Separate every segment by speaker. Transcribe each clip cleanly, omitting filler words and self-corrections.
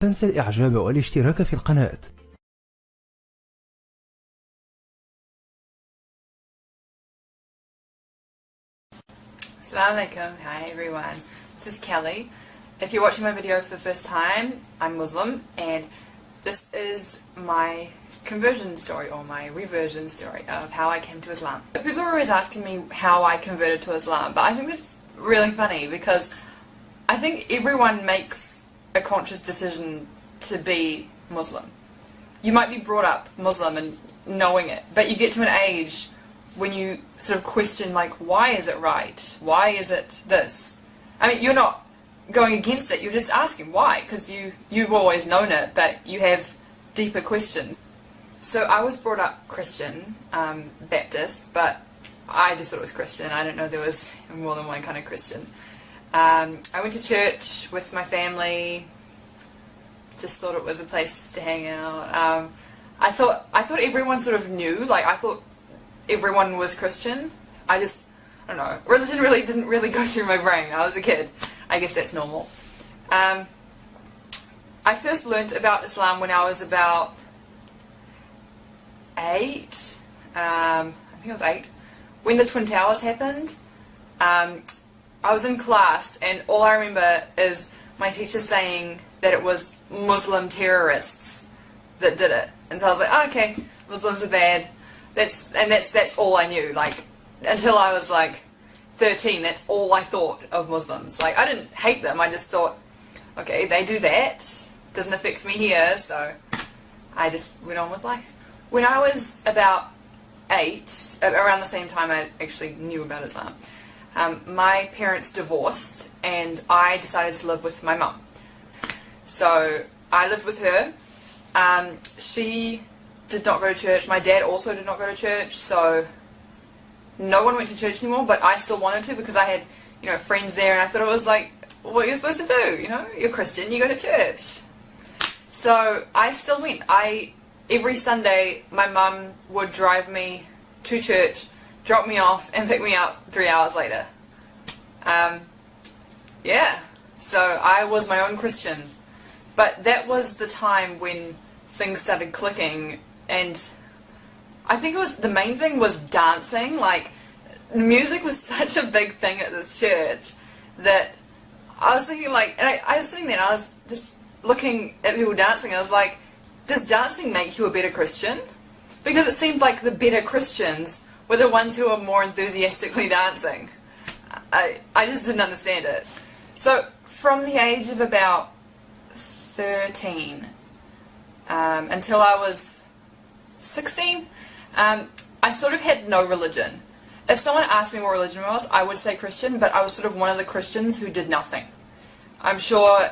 Speaker 1: تنسى الإعجاب والاشتراك في القناة.
Speaker 2: Assalamu hi everyone, this is Kelly. If you're watching my video for the first time, I'm Muslim and this is my conversion story or my reversion story of how I came to Islam. People are always asking me how I converted to Islam, but I think that's really funny because I think everyone makes a conscious decision to be Muslim. You might be brought up Muslim and knowing it, but you get to an age when you sort of question, like, why is it right? Why is it this? I mean, you're not going against it, you're just asking why, because you've always known it, but you have deeper questions. So I was brought up Christian, Baptist, but I just thought it was Christian. I didn't know there was more than one kind of Christian. I went to church with my family, just thought it was a place to hang out. I thought everyone sort of knew, like I thought everyone was Christian. I don't know, religion didn't really go through my brain. I was a kid. I guess that's normal. I first learnt about Islam when I was about 8. I think I was 8. When the Twin Towers happened, I was in class and all I remember is my teacher saying that it was Muslim terrorists that did it. And so I was like, oh, okay, Muslims are bad. That's all I knew. Like, until I was like 13, that's all I thought of Muslims. Like, I didn't hate them, I just thought, okay, they do that, doesn't affect me here, so I just went on with life. When I was about 8, around the same time I actually knew about Islam, my parents divorced and I decided to live with my mum. So I lived with her. She did not go to church. My dad also did not go to church, so no one went to church anymore, but I still wanted to because I had, you know, friends there and I thought it was like what you're supposed to do, you know, you're Christian, you go to church. So I still went. Every Sunday my mum would drive me to church, drop me off and pick me up 3 hours later. Yeah, so I was my own Christian. But that was the time when things started clicking, and I think the main thing was dancing. Like, music was such a big thing at this church that I was thinking, like, and I was sitting there and I was just looking at people dancing and I was like, does dancing make you a better Christian? Because it seemed like the better Christians were the ones who were more enthusiastically dancing. I just didn't understand it. So from the age of about 13 until I was 16, I sort of had no religion. If someone asked me what religion was, I would say Christian, but I was sort of one of the Christians who did nothing. I'm sure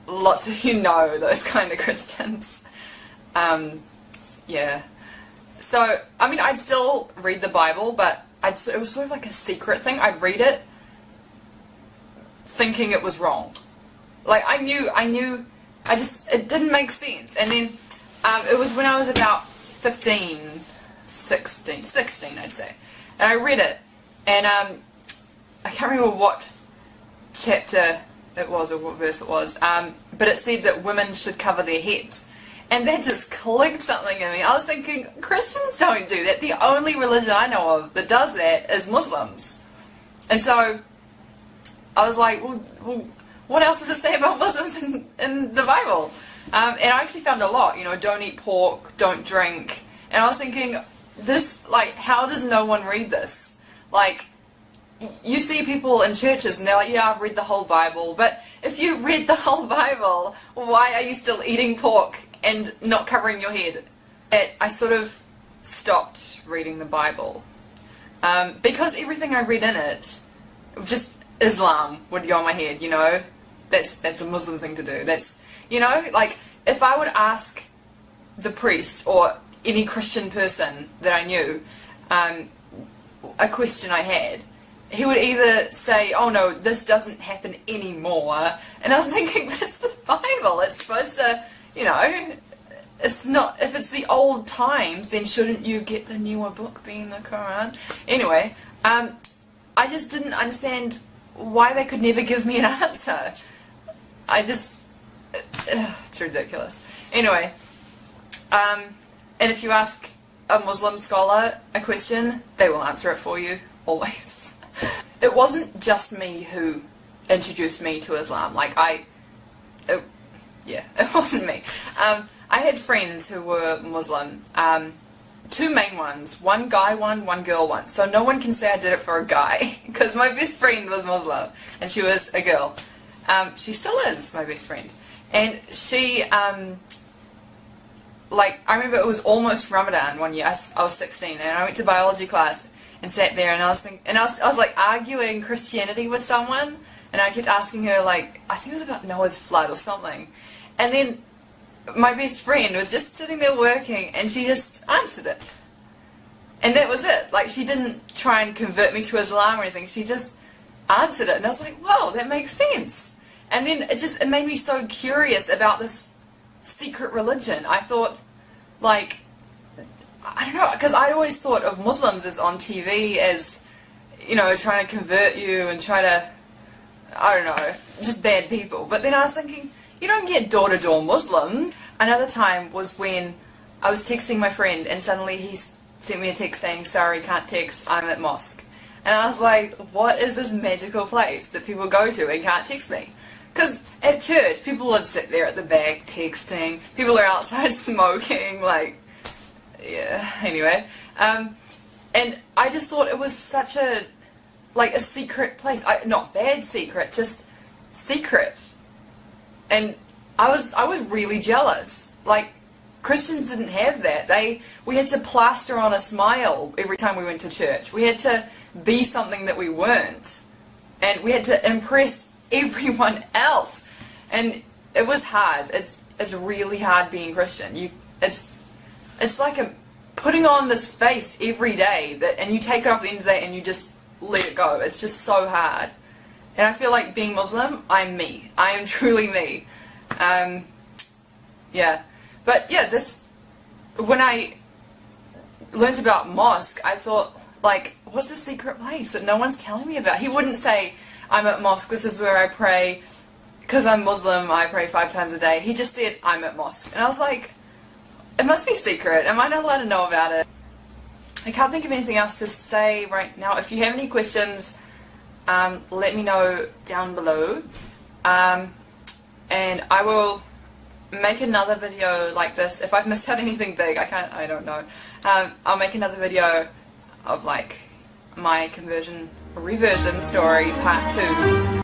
Speaker 2: lots of you know those kind of Christians. Yeah. So, I mean, I'd still read the Bible, but it was sort of like a secret thing. I'd read it thinking it was wrong. Like, I knew, it didn't make sense. And then it was when I was about 16 I'd say. And I read it, and I can't remember what chapter it was or what verse it was, but it said that women should cover their heads. And that just clicked something in me. I was thinking, Christians don't do that. The only religion I know of that does that is Muslims. And so I was like, well what else does it say about Muslims in the Bible? And I actually found a lot, you know, don't eat pork, don't drink. And I was thinking, this, like, how does no one read this? Like, you see people in churches and they're like, yeah, I've read the whole Bible. But if you read the whole Bible, why are you still eating pork and not covering your head? I sort of stopped reading the Bible. Because everything I read in it, just Islam would go in my head, you know? That's a Muslim thing to do. That's, you know, like, if I would ask the priest or any Christian person that I knew a question I had, he would either say, oh no, this doesn't happen anymore, and I was thinking, but it's the Bible, it's supposed to, you know, it's not, if it's the old times, then shouldn't you get the newer book being the Quran? Anyway, I just didn't understand why they could never give me an answer. It's ridiculous. Anyway, and if you ask a Muslim scholar a question, they will answer it for you, always. It wasn't just me who introduced me to Islam. Like, it wasn't me. I had friends who were Muslim. Two main ones. One guy one, one girl one. So no one can say I did it for a guy, because my best friend was Muslim, and she was a girl. She still is my best friend. And she, like, I remember it was almost Ramadan one year. I was 16, and I went to biology class and sat there, and I was like arguing Christianity with someone, and I kept asking her, like, I think it was about Noah's flood or something. And then my best friend was just sitting there working, and she just answered it. And that was it. Like, she didn't try and convert me to Islam or anything. She just answered it, and I was like, wow, that makes sense. And then it made me so curious about this secret religion. I thought, like, I don't know, because I'd always thought of Muslims as on TV as, you know, trying to convert you and try to, I don't know, just bad people. But then I was thinking, you don't get door-to-door Muslims. Another time was when I was texting my friend, and suddenly he sent me a text saying, sorry, can't text, I'm at mosque. And I was like, what is this magical place that people go to and can't text me? Because at church, people would sit there at the back texting, people are outside smoking, like, yeah, anyway. And I just thought it was such a, like, a secret place. Not bad secret, just secret. And I was really jealous. Like, Christians didn't have that. We had to plaster on a smile every time we went to church. We had to be something that we weren't. And we had to impress everyone else. And it was hard. It's really hard being Christian. It's like putting on this face every day, and you take it off at the end of the day and you just let it go. It's just so hard. And I feel like being Muslim, I'm me. I am truly me. Yeah. But yeah, when I learnt about mosque, I thought, like, what's the secret place that no one's telling me about? He wouldn't say, I'm at mosque, this is where I pray, because I'm Muslim, I pray 5 times a day. He just said, I'm at mosque. And I was like, it must be secret. Am I not allowed to know about it? I can't think of anything else to say right now. If you have any questions, let me know down below. And I will make another video like this. If I've missed out anything big, I don't know. I'll make another video of, like, my conversion, reversion story, part 2.